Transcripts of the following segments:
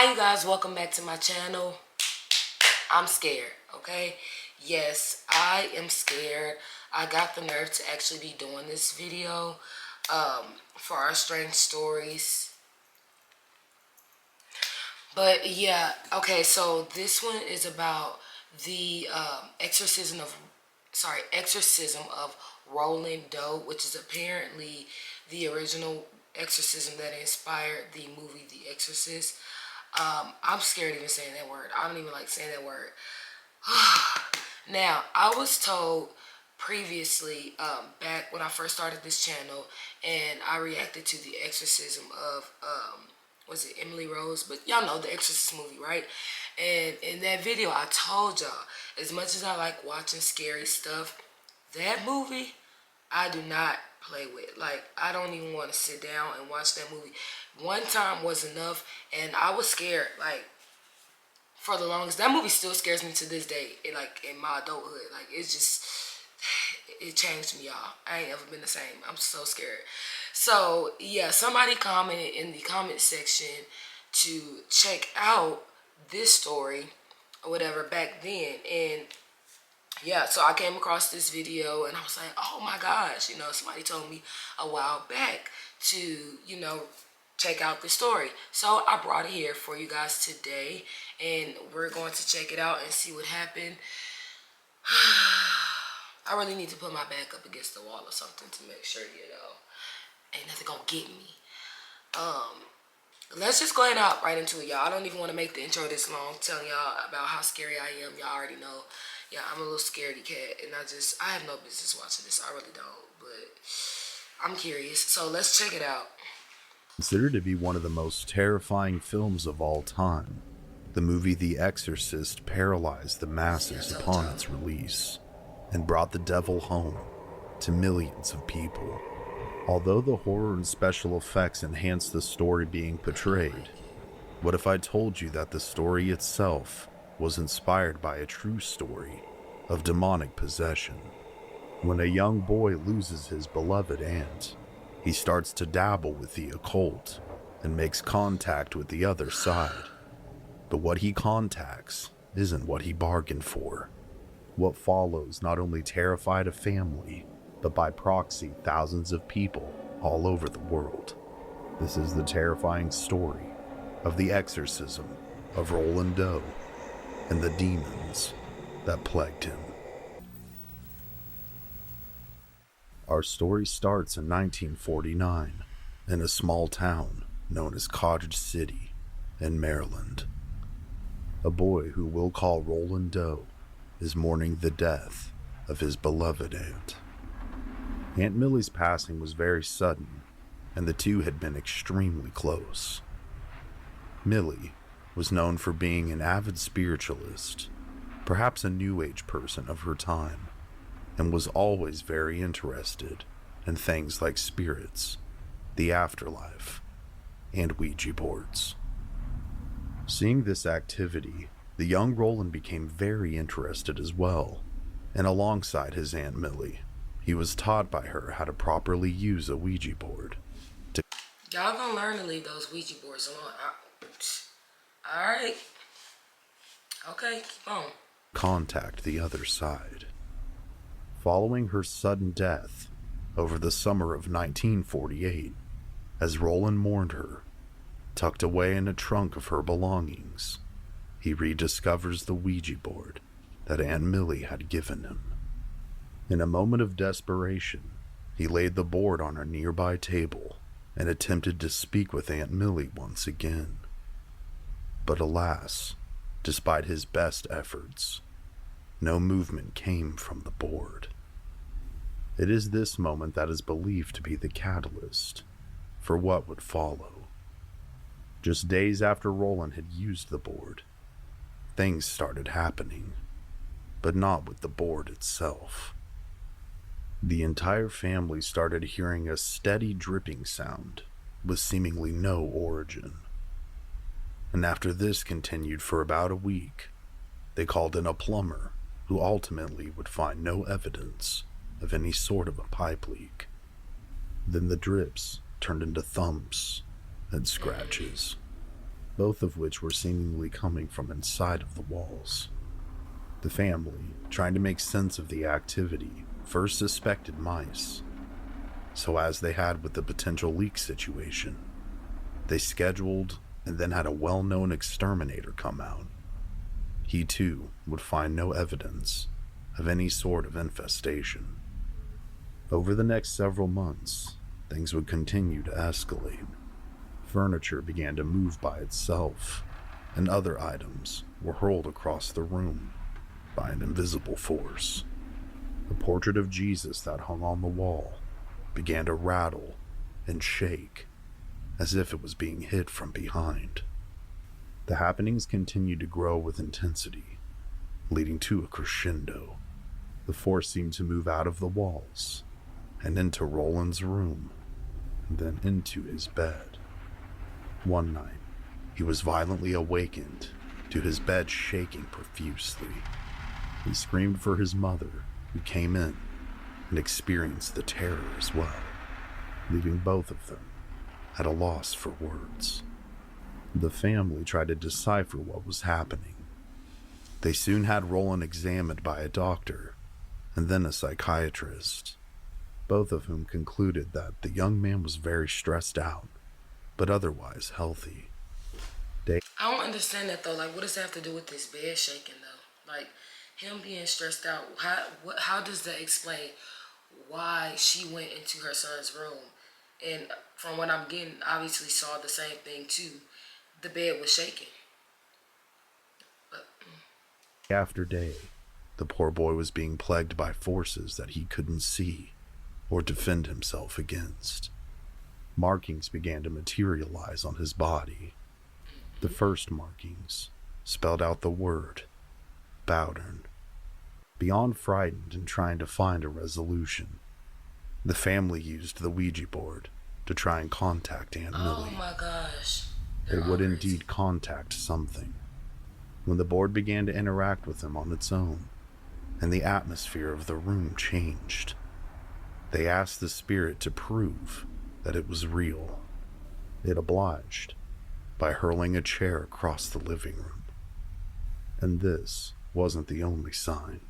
Hi you guys, welcome back to my channel. I'm scared, okay? Yes, I am scared. I got the nerve to actually be doing this video for our strange stories. But yeah, okay, so this one is about the exorcism of Roland Doe, which is apparently the original exorcism that inspired the movie The Exorcist. I'm scared even saying that word. I don't even like saying that word. Now, I was told previously, back when I first started this channel, and I reacted to the exorcism of, was it Emily Rose? But y'all know the Exorcist movie, right? And in that video, I told y'all, as much as I like watching scary stuff, that movie, I do not play with. Like, I don't even want to sit down and watch that movie. One time was enough, and I was scared, like, for the longest. That movie still scares me to this day, in my adulthood. Like, it's just, it changed me, y'all. I ain't ever been the same. I'm so scared. So, yeah, somebody commented in the comment section to check out this story or whatever back then. And yeah, so I came across this video and I was like, oh my gosh, somebody told me a while back to, check out the story. So I brought it here for you guys today, and we're going to check it out and see what happened. I really need to put my back up against the wall or something to make sure, ain't nothing gonna get me. Let's just go ahead and hop right into it, y'all. I don't even want to make the intro this long, telling y'all about how scary I am. Y'all already know. Yeah, I'm a little scaredy cat, and I have no business watching this. I really don't, but I'm curious. So let's check it out. Considered to be one of the most terrifying films of all time, the movie The Exorcist paralyzed the masses upon its release and brought the devil home to millions of people. Although the horror and special effects enhanced the story being portrayed, what if I told you that the story itself was inspired by a true story of demonic possession? When a young boy loses his beloved aunt, he starts to dabble with the occult and makes contact with the other side. But what he contacts isn't what he bargained for. What follows not only terrified a family, but by proxy thousands of people all over the world. This is the terrifying story of the exorcism of Roland Doe and the demons that plagued him. Our story starts in 1949 in a small town known as Cottage City in Maryland. A boy who we'll call Roland Doe is mourning the death of his beloved aunt. Aunt Millie's passing was very sudden, and the two had been extremely close. Millie was known for being an avid spiritualist, perhaps a New Age person of her time, and was always very interested in things like spirits, the afterlife, and Ouija boards. Seeing this activity, the young Roland became very interested as well, and alongside his Aunt Millie, he was taught by her how to properly use a Ouija board. Y'all gonna learn to leave those Ouija boards alone. Alright. Okay, keep on. Contact the other side. Following her sudden death over the summer of 1948, as Roland mourned her, tucked away in a trunk of her belongings, he rediscovers the Ouija board that Aunt Millie had given him. In a moment of desperation, he laid the board on a nearby table and attempted to speak with Aunt Millie once again. But alas, despite his best efforts, no movement came from the board. It is this moment that is believed to be the catalyst for what would follow. Just days after Roland had used the board, things started happening, but not with the board itself. The entire family started hearing a steady dripping sound with seemingly no origin. And after this continued for about a week, they called in a plumber who ultimately would find no evidence of any sort of a pipe leak. Then the drips turned into thumps and scratches. both of which were seemingly coming from inside of the walls. The family, trying to make sense of the activity, first suspected mice. So as they had with the potential leak situation, they scheduled and then had a well-known exterminator come out. He too would find no evidence of any sort of infestation. Over the next several months, things would continue to escalate. Furniture began to move by itself, and other items were hurled across the room by an invisible force. The portrait of Jesus that hung on the wall began to rattle and shake as if it was being hit from behind. The happenings continued to grow with intensity, leading to a crescendo. The force seemed to move out of the walls and into Roland's room, and then into his bed. One night, he was violently awakened to his bed shaking profusely. He screamed for his mother, who came in and experienced the terror as well, leaving both of them at a loss for words. The family tried to decipher what was happening. They soon had Roland examined by a doctor and then a psychiatrist, both of whom concluded that the young man was very stressed out, but otherwise healthy. I don't understand that though. Like, what does that have to do with this bed shaking though? Like, him being stressed out. How does that explain why she went into her son's room? And from what I'm getting, obviously saw the same thing too. The bed was shaking. But, After day, the poor boy was being plagued by forces that he couldn't see or defend himself against. Markings began to materialize on his body. The first markings spelled out the word Bowdern. Beyond frightened and trying to find a resolution, the family used the Ouija board to try and contact Aunt Millie. oh my gosh. They would indeed contact something. When the board began to interact with them on its own, and the atmosphere of the room changed, they asked the spirit to prove that it was real. It obliged by hurling a chair across the living room. And this wasn't the only sign.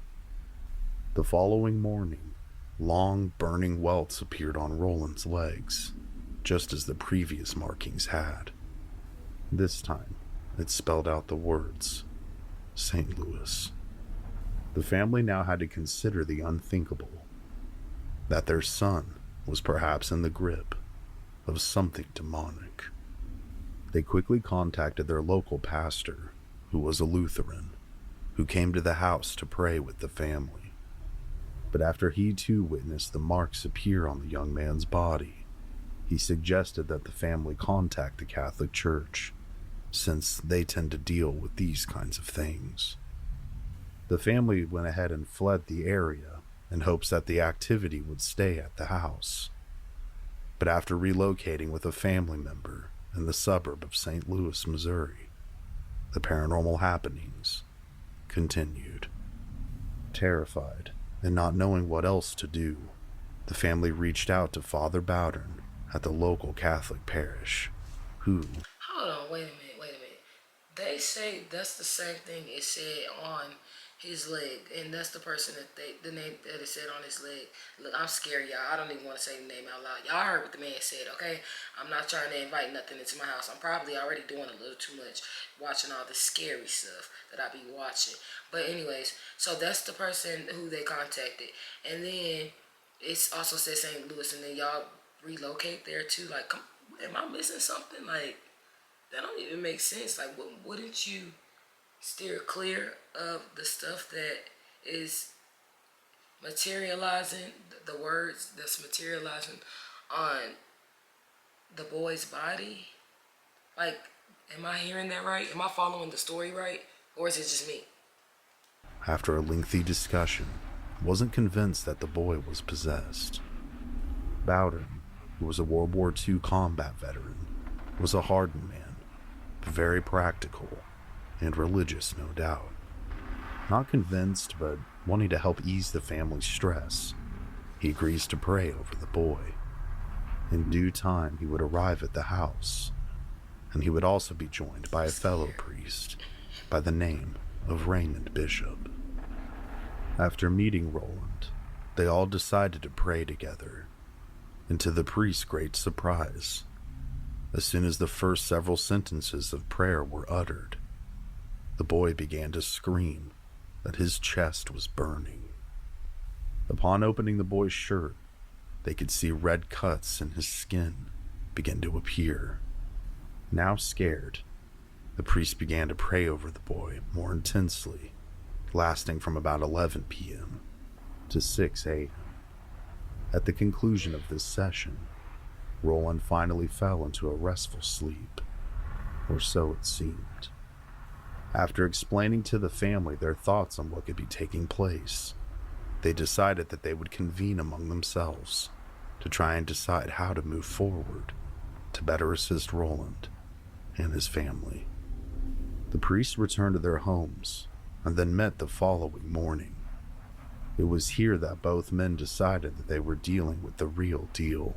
The following morning, long burning welts appeared on Roland's legs, just as the previous markings had. This time, it spelled out the words, St. Louis. The family now had to consider the unthinkable, that their son was perhaps in the grip of something demonic. They quickly contacted their local pastor, who was a Lutheran, who came to the house to pray with the family. But after he too witnessed the marks appear on the young man's body, he suggested that the family contact the Catholic Church, since they tend to deal with these kinds of things. The family went ahead and fled the area in hopes that the activity would stay at the house. But after relocating with a family member in the suburb of St. Louis, Missouri, the paranormal happenings continued. Terrified and not knowing what else to do, the family reached out to Father Bowdern at the local Catholic parish, who... Hold on, wait a minute. They say that's the same thing it said on his leg, and that's the person that the name that it said on his leg. Look, I'm scared, y'all. I don't even want to say the name out loud. Y'all heard what the man said, okay? I'm not trying to invite nothing into my house. I'm probably already doing a little too much, watching all the scary stuff that I be watching. But anyways, so that's the person who they contacted, and then it's also said St. Louis, and then y'all relocate there too. Like, am I missing something? Like, that don't even make sense. Like, wouldn't you steer clear of the stuff that is materializing, the words that's materializing on the boy's body? Like, am I hearing that right? Am I following the story right? Or is it just me? After a lengthy discussion, wasn't convinced that the boy was possessed. Bowdern, who was a World War II combat veteran, was a hardened man, very practical and religious, no doubt. Not convinced, but wanting to help ease the family's stress, he agrees to pray over the boy. In due time, he would arrive at the house, and he would also be joined by a fellow priest by the name of Raymond Bishop. After meeting Roland, they all decided to pray together, and to the priest's great surprise, as soon as the first several sentences of prayer were uttered, the boy began to scream that his chest was burning. Upon opening the boy's shirt, they could see red cuts in his skin begin to appear. Now scared, the priest began to pray over the boy more intensely, lasting from about 11 p.m. to 6 a.m. At the conclusion of this session, Roland finally fell into a restful sleep, or so it seemed. After explaining to the family their thoughts on what could be taking place, they decided that they would convene among themselves to try and decide how to move forward to better assist Roland and his family. The priests returned to their homes and then met the following morning. It was here that both men decided that they were dealing with the real deal.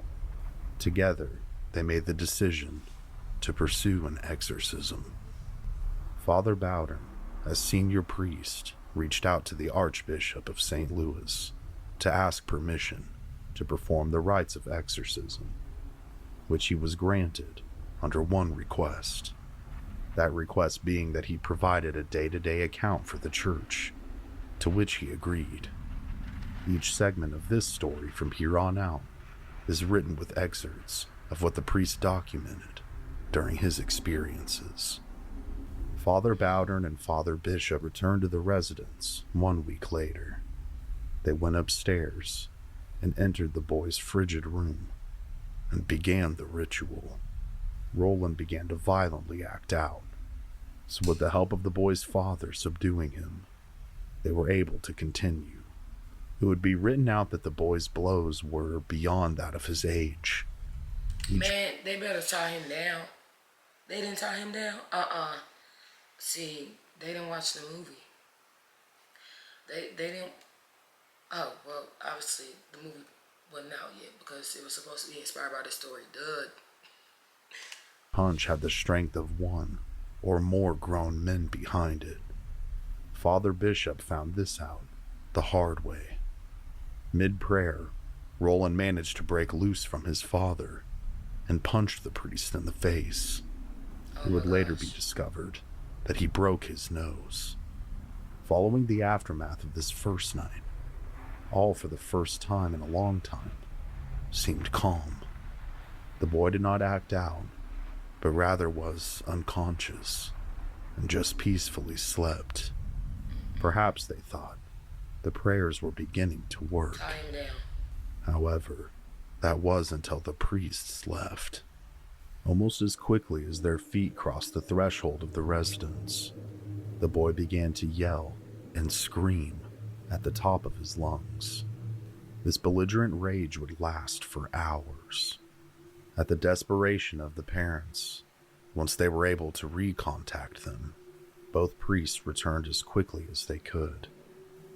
Together, they made the decision to pursue an exorcism. Father Bowden, as senior priest, reached out to the Archbishop of St. Louis to ask permission to perform the rites of exorcism, which he was granted under one request. That request being that he provided a day-to-day account for the church, to which he agreed. Each segment of this story from here on out is written with excerpts of what the priest documented during his experiences. Father Bowden and Father Bishop returned to the residence 1 week later. They went upstairs and entered the boy's frigid room and began the ritual. Roland began to violently act out, so with the help of the boy's father subduing him, they were able to continue. It would be written out that the boy's blows were beyond that of his age. Man, they better tie him down. They didn't tie him down? See, they didn't watch the movie. They didn't. Oh, well, obviously the movie wasn't out yet because it was supposed to be inspired by the story. Duh. Punch had the strength of one or more grown men behind it. Father Bishop found this out the hard way. Mid-prayer, Roland managed to break loose from his father and punched the priest in the face. It would later be discovered that he broke his nose. Following the aftermath of this first night, all for the first time in a long time, seemed calm. The boy did not act out, but rather was unconscious and just peacefully slept. Perhaps, they thought, the prayers were beginning to work. Tie him down. However, that was until the priests left. Almost as quickly as their feet crossed the threshold of the residence, the boy began to yell and scream at the top of his lungs. This belligerent rage would last for hours. At the desperation of the parents, once they were able to recontact them, both priests returned as quickly as they could,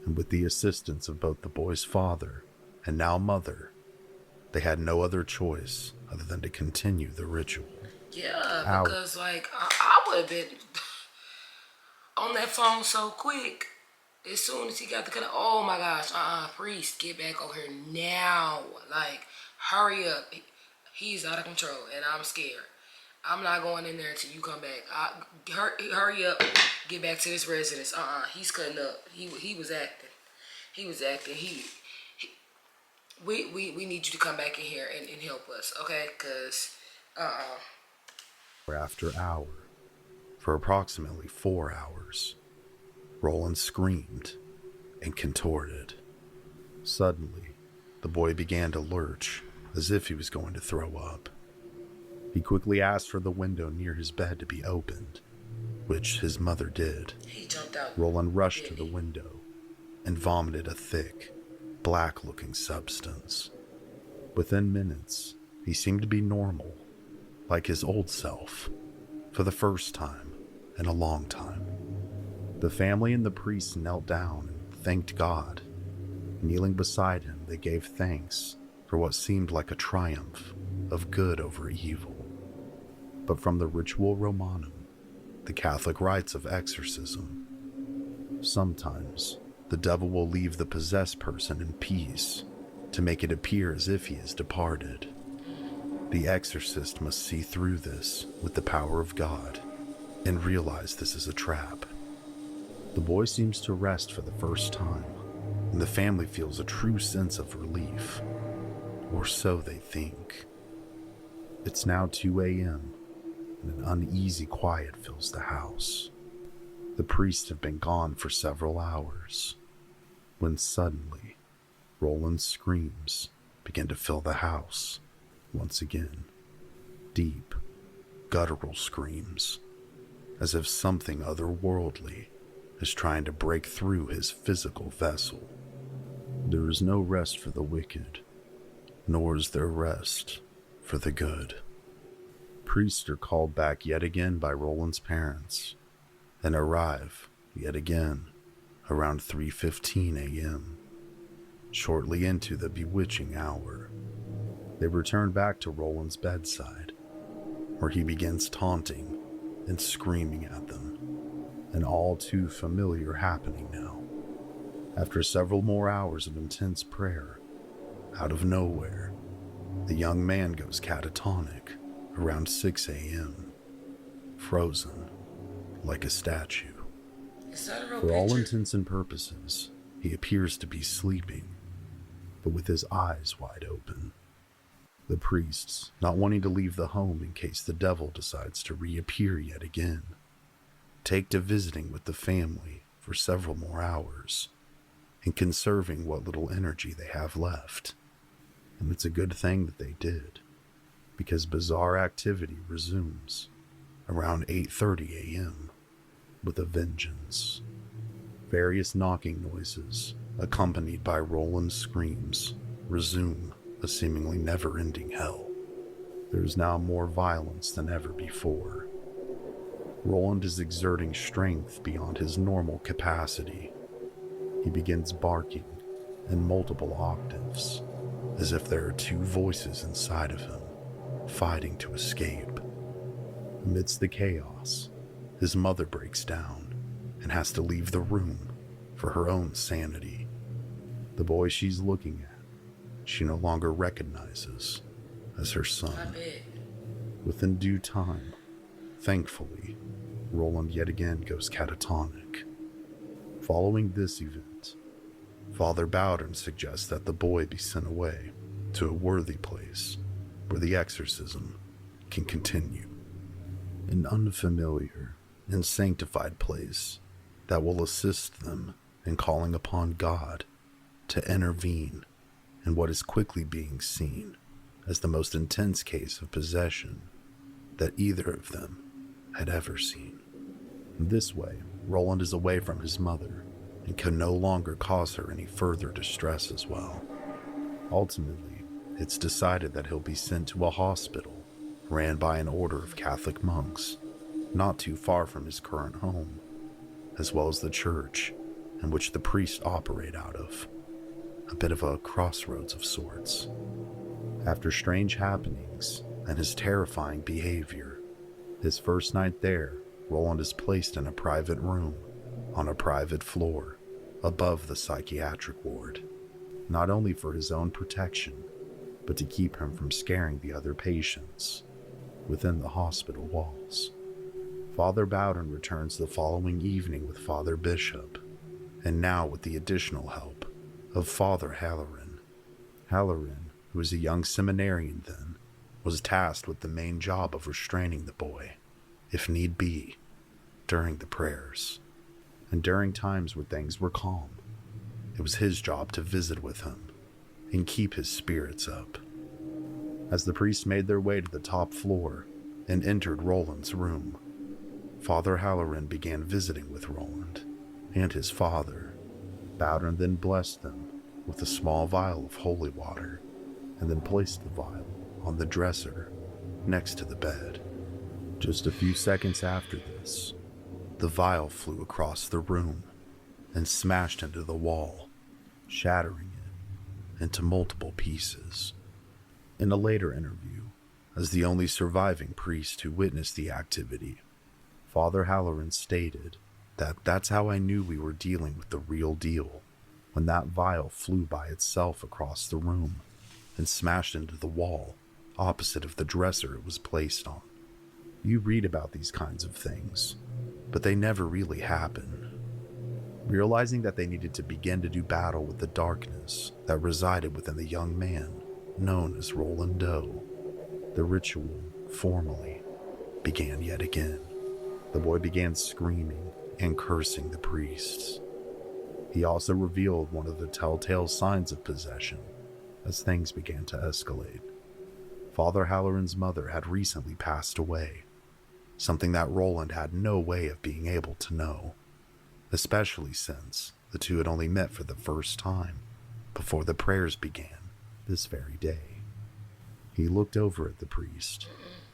and with the assistance of both the boy's father and now mother, they had no other choice other than to continue the ritual. Yeah, because I would have been on that phone so quick. As soon as he got the cut, oh my gosh, priest, get back over here now. Like, hurry up. He's out of control and I'm scared. I'm not going in there until you come back. Hurry up, get back to this residence. He's cutting up. He was acting. We need you to come back in here and help us, okay? Because, After hour, for approximately 4 hours, Roland screamed and contorted. Suddenly, the boy began to lurch as if he was going to throw up. He quickly asked for the window near his bed to be opened, which his mother did. he jumped out. Roland rushed to the window and vomited a thick, black-looking substance. Within minutes, he seemed to be normal, like his old self, for the first time in a long time. The family and the priest knelt down and thanked God. Kneeling beside him, they gave thanks for what seemed like a triumph of good over evil. but from the ritual Romanum, the Catholic rites of exorcism. Sometimes, the devil will leave the possessed person in peace to make it appear as if he has departed. The exorcist must see through this with the power of God and realize this is a trap. The boy seems to rest for the first time, and the family feels a true sense of relief. Or so they think. It's now 2 a.m., and an uneasy quiet fills the house. The priests have been gone for several hours, when suddenly, Roland's screams begin to fill the house once again. Deep, guttural screams, as if something otherworldly is trying to break through his physical vessel. There is no rest for the wicked, nor is there rest for the good. Priests are called back yet again by Roland's parents, and arrive yet again around 3:15 a.m., shortly into the bewitching hour. They return back to Roland's bedside, where he begins taunting and screaming at them, an all too familiar happening now. After several more hours of intense prayer, out of nowhere, the young man goes catatonic around 6 a.m., frozen like a statue. Is that a real For all picture? intents and purposes, he appears to be sleeping, but with his eyes wide open. The priests, not wanting to leave the home in case the devil decides to reappear yet again, take to visiting with the family for several more hours and conserving what little energy they have left. And it's a good thing that they did, because bizarre activity resumes around 8:30 a.m. with a vengeance. Various knocking noises, accompanied by Roland's screams, resume a seemingly never-ending hell. There is now more violence than ever before. Roland is exerting strength beyond his normal capacity. He begins barking in multiple octaves, as if there are two voices inside of him, fighting to escape. Amidst the chaos, his mother breaks down and has to leave the room for her own sanity. The boy she's looking at, she no longer recognizes as her I son. bet. Within due time, thankfully, Roland yet again goes catatonic. Following this event, Father Bowden suggests that the boy be sent away to a worthy place where the exorcism can continue. An unfamiliar and sanctified place that will assist them in calling upon God to intervene in what is quickly being seen as the most intense case of possession that either of them had ever seen. This way, Roland is away from his mother and can no longer cause her any further distress as well. Ultimately, it's decided that he'll be sent to a hospital ran by an order of Catholic monks not too far from his current home, as well as the church in which the priests operate out of. A bit of a crossroads of sorts. After strange happenings and his terrifying behavior, his first night there, Roland is placed in a private room on a private floor above the psychiatric ward, not only for his own protection, but to keep him from scaring the other patients within the hospital walls. Father Bowden returns the following evening with Father Bishop, and now with the additional help of Father Halloran. Halloran, who was a young seminarian then, was tasked with the main job of restraining the boy, if need be, during the prayers. And during times where things were calm, it was his job to visit with him and keep his spirits up. As the priests made their way to the top floor and entered Roland's room, Father Halloran began visiting with Roland and his father. Bowden then blessed them with a small vial of holy water and then placed the vial on the dresser next to the bed. Just a few seconds after this, the vial flew across the room and smashed into the wall, shattering it into multiple pieces. In a later interview, As the only surviving priest who witnessed the activity, Father Halloran stated that that's how I knew we were dealing with the real deal, when that vial flew by itself across the room and smashed into the wall opposite of the dresser it was placed on. You read about these kinds of things, but they never really happen. Realizing that they needed to begin to do battle with the darkness that resided within the young man known as Roland Doe, the ritual formally began yet again. The boy began screaming and cursing the priests. He also revealed one of the telltale signs of possession as things began to escalate. Father Halloran's mother had recently passed away, something that Roland had no way of being able to know, especially since the two had only met for the first time before the prayers began this very day. He looked over at the priest,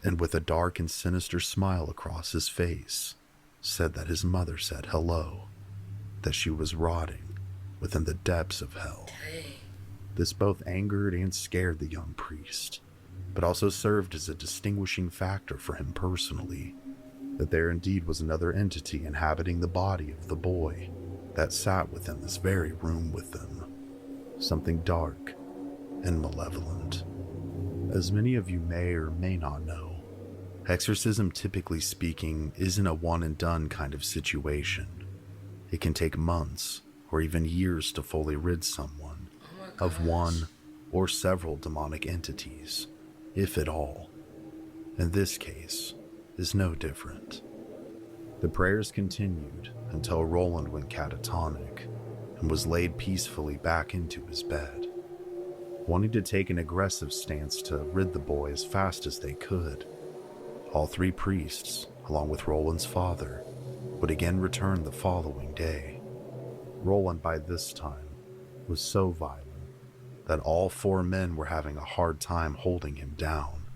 and with a dark and sinister smile across his face, said that his mother said hello, that she was rotting within the depths of hell. This both angered and scared the young priest, but also served as a distinguishing factor for him personally, that there indeed was another entity inhabiting the body of the boy that sat within this very room with them, something dark and malevolent. As many of you may or may not know, exorcism, typically speaking, isn't a one-and-done kind of situation. It can take months or even years to fully rid someone of one or several demonic entities, if at all. In this case, is no different. The prayers continued until Roland went catatonic and was laid peacefully back into his bed. Wanting to take an aggressive stance to rid the boy as fast as they could, all three priests, along with Roland's father, would again return the following day. Roland, by this time, was so violent that all four men were having a hard time holding him down.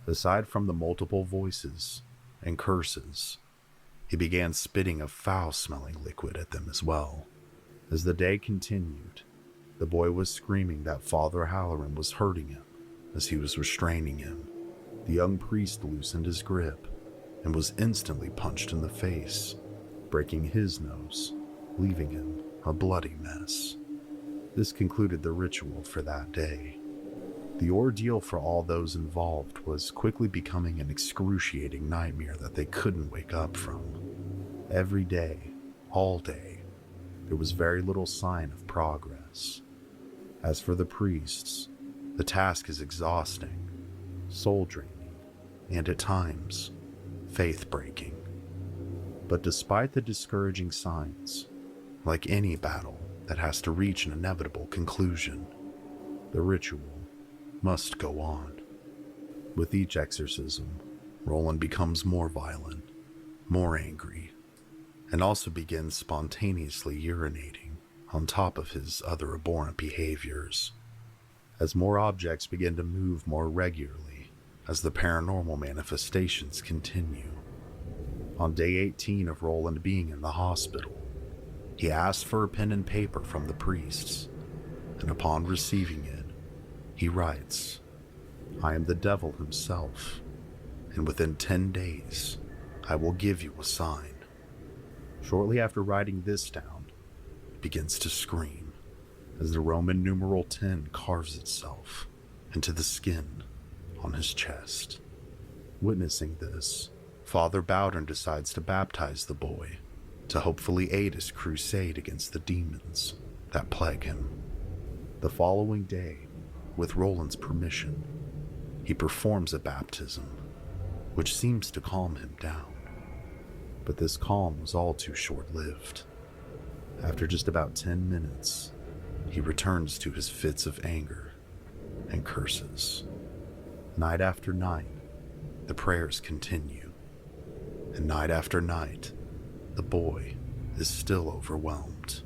Aside from the multiple voices and curses, he began spitting a foul-smelling liquid at them as well. As the day continued, the boy was screaming that Father Halloran was hurting him as he was restraining him. The young priest loosened his grip and was instantly punched in the face, breaking his nose, leaving him a bloody mess. This concluded the ritual for that day. The ordeal for all those involved was quickly becoming an excruciating nightmare that they couldn't wake up from. Every day, all day, there was very little sign of progress. As for the priests, the task is exhausting, soul-draining, and at times, faith-breaking. But despite the discouraging signs, like any battle that has to reach an inevitable conclusion, the ritual must go on. With each exorcism, Roland becomes more violent, more angry, and also begins spontaneously urinating on top of his other abhorrent behaviors. As more objects begin to move more regularly, as the paranormal manifestations continue. On day 18 of Roland being in the hospital, he asked for a pen and paper from the priests, and upon receiving it, he writes, "I am the devil himself, and within 10 days, I will give you a sign." Shortly after writing this down, he begins to scream as the Roman numeral 10 carves itself into the skin on his chest. Witnessing this, Father Bowden decides to baptize the boy to hopefully aid his crusade against the demons that plague him. The following day, with Roland's permission, he performs a baptism, which seems to calm him down. But this calm was all too short-lived. After just about 10 minutes, he returns to his fits of anger and curses. Night after night, the prayers continue, and night after night, the boy is still overwhelmed.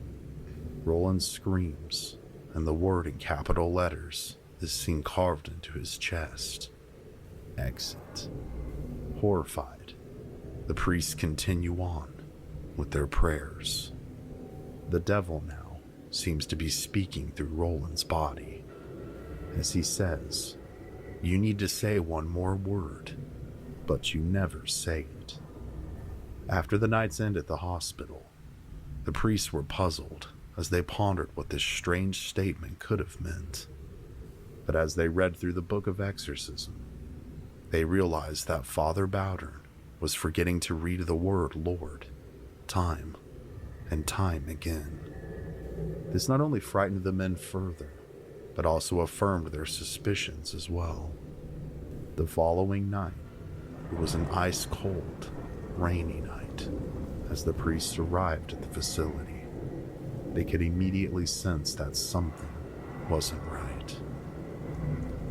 Roland screams, and the word in capital letters is seen carved into his chest. Exit. Horrified, the priests continue on with their prayers. The devil now seems to be speaking through Roland's body, as he says, You need to say one more word, but you never say it. After the night's end at the hospital, the priests were puzzled as they pondered what this strange statement could have meant. But as they read through the book of exorcism, they realized that Father Bowdern was forgetting to read the word Lord time and time again. This not only frightened the men further, but also affirmed their suspicions as well. The following night, it was an ice-cold, rainy night. As the priests arrived at the facility, they could immediately sense that something wasn't right.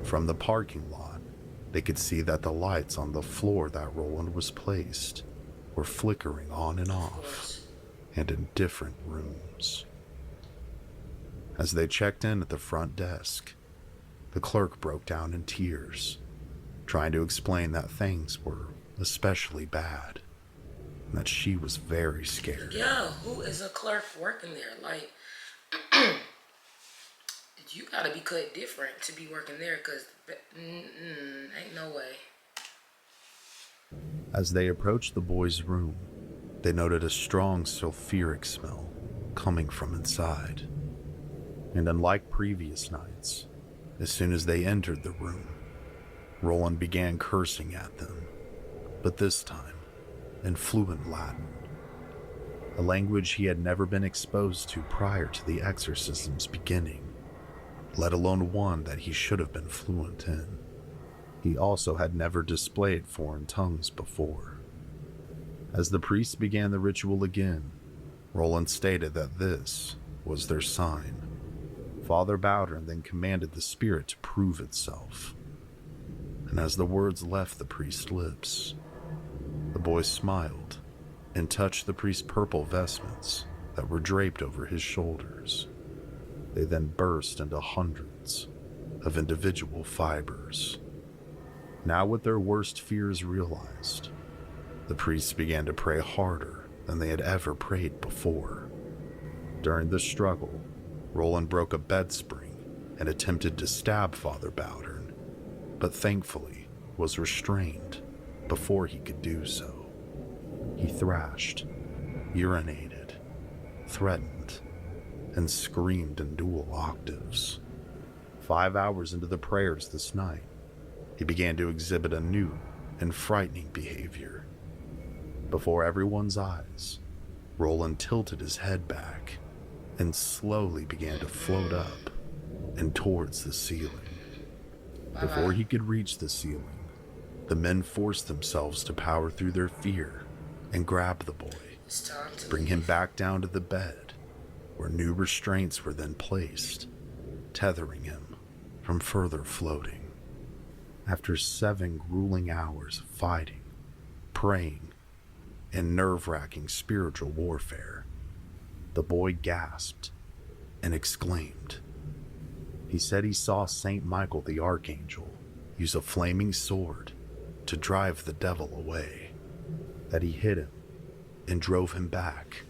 From the parking lot, they could see that the lights on the floor that Roland was placed were flickering on and off, and in different rooms. As they checked in at the front desk, the clerk broke down in tears, trying to explain that things were especially bad, and that she was very scared. Yeah, who is a clerk working there? Like, you gotta be cut different to be working there, because ain't no way. As they approached the boys' room, they noted a strong sulfuric smell coming from inside. And unlike previous nights, as soon as they entered the room, Roland began cursing at them, but this time in fluent Latin, a language he had never been exposed to prior to the exorcism's beginning, let alone one that he should have been fluent in. He also had never displayed foreign tongues before. As the priests began the ritual again, Roland stated that this was their sign. Father Bowdern then commanded the spirit to prove itself. And as the words left the priest's lips, the boy smiled and touched the priest's purple vestments that were draped over his shoulders. They then burst into hundreds of individual fibers. Now with their worst fears realized, the priests began to pray harder than they had ever prayed before. During the struggle, Roland broke a bed spring and attempted to stab Father Bowdern, but thankfully was restrained before he could do so. He thrashed, urinated, threatened, and screamed in dual octaves. 5 hours into the prayers this night, he began to exhibit a new and frightening behavior. Before everyone's eyes, Roland tilted his head back and slowly began to float up and towards the ceiling. Before he could reach the ceiling, the men forced themselves to power through their fear and grab the boy, bring him back down to the bed, where new restraints were then placed, tethering him from further floating. After 7 grueling hours of fighting, praying, and nerve-wracking spiritual warfare, the boy gasped and exclaimed. He said he saw Saint Michael the Archangel use a flaming sword to drive the devil away, that he hit him and drove him back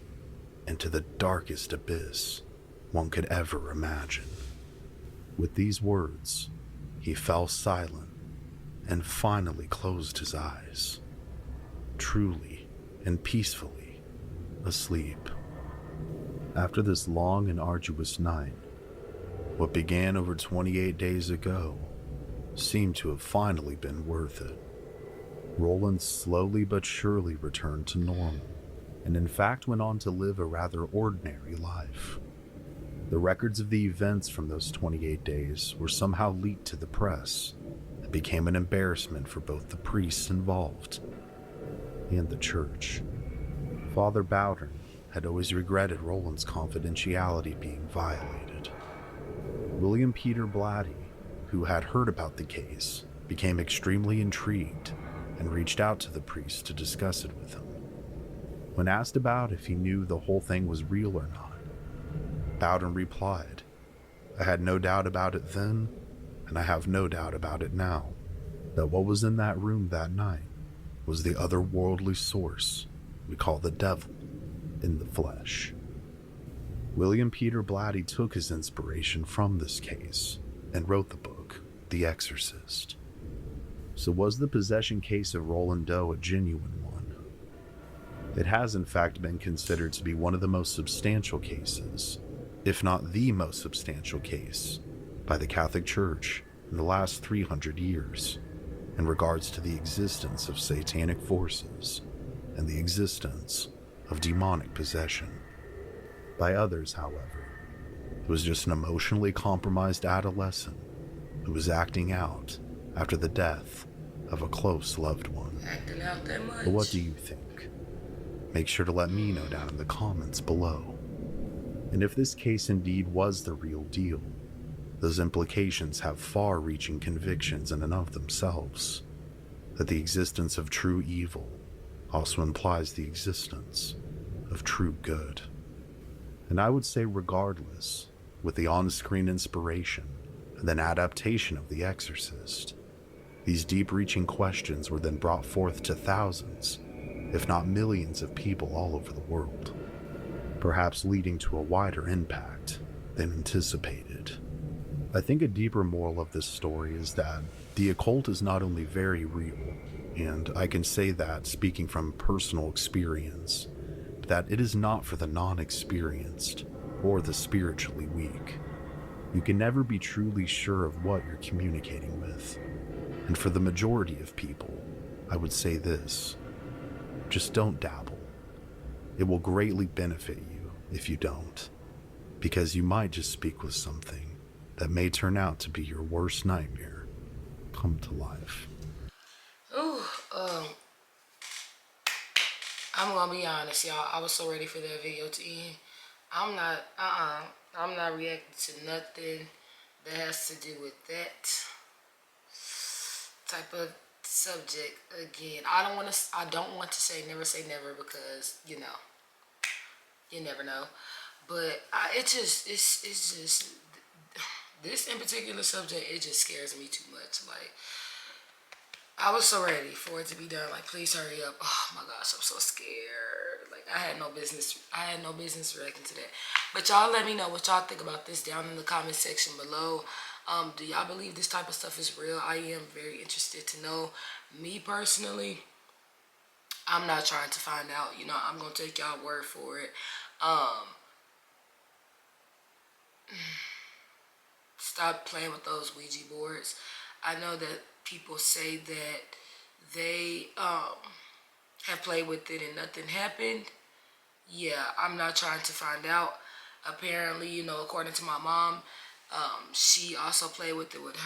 into the darkest abyss one could ever imagine. With these words, he fell silent and finally closed his eyes, truly and peacefully asleep. After this long and arduous night, what began over 28 days ago seemed to have finally been worth it. Roland slowly but surely returned to normal, and in fact went on to live a rather ordinary life. The records of the events from those 28 days were somehow leaked to the press and became an embarrassment for both the priests involved and the church. Father Bowdern had always regretted Roland's confidentiality being violated. William Peter Blatty, who had heard about the case, became extremely intrigued and reached out to the priest to discuss it with him. When asked about if he knew the whole thing was real or not, Bowdern replied, "I had no doubt about it then, and I have no doubt about it now, that what was in that room that night was the otherworldly source we call the devil in the flesh." William Peter Blatty took his inspiration from this case and wrote the book, The Exorcist. So was the possession case of Roland Doe a genuine one? It has in fact been considered to be one of the most substantial cases, if not the most substantial case, by the Catholic Church in the last 300 years in regards to the existence of satanic forces and the existence of demonic possession. By others, however, it was just an emotionally compromised adolescent who was acting out after the death of a close loved one. Acting out that much. But what do you think? Make sure to let me know down in the comments below. And if this case indeed was the real deal, those implications have far-reaching convictions in and of themselves, that the existence of true evil also implies the existence of true good. And I would say regardless, with the on-screen inspiration and then adaptation of The Exorcist, these deep-reaching questions were then brought forth to thousands, if not millions of people all over the world, perhaps leading to a wider impact than anticipated. I think a deeper moral of this story is that the occult is not only very real, and I can say that speaking from personal experience, that it is not for the non-experienced or the spiritually weak. You can never be truly sure of what you're communicating with. And for the majority of people, I would say this: just don't dabble. It will greatly benefit you if you don't, because you might just speak with something that may turn out to be your worst nightmare come to life. Ooh, I'm gonna be honest, y'all. I was so ready for that video to end. I'm not reacting to nothing that has to do with that type of subject again. I don't want to say never, because you never know. But it's just this in particular subject, it just scares me too much. Like, I was so ready for it to be done. Like, please hurry up. Oh my gosh, I'm so scared. Like, I had no business reacting to that. But y'all let me know what y'all think about this down in the comment section below. Do y'all believe this type of stuff is real? I am very interested to know. Me personally, I'm not trying to find out. I'm gonna take y'all word for it. Stop playing with those Ouija boards. I know that people say that they have played with it and nothing happened. Yeah, I'm not trying to find out. Apparently, according to my mom, she also played with it with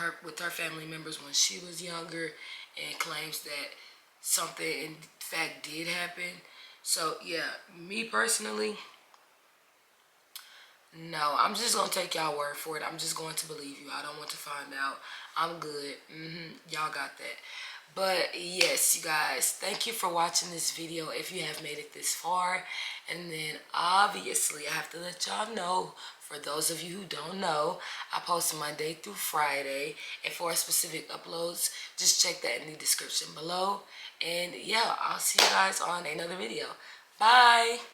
her family members when she was younger, and claims that something in fact did happen. So yeah, me personally, no, I'm just gonna take y'all word for it. I'm just going to believe you. I don't want to find out. I'm good. Y'all got that. But yes, you guys, thank you for watching this video if you have made it this far. And then obviously I have to let y'all know, for those of you who don't know, I post Monday through Friday, and for specific uploads, just check that in the description below. And yeah, I'll see you guys on another video. Bye.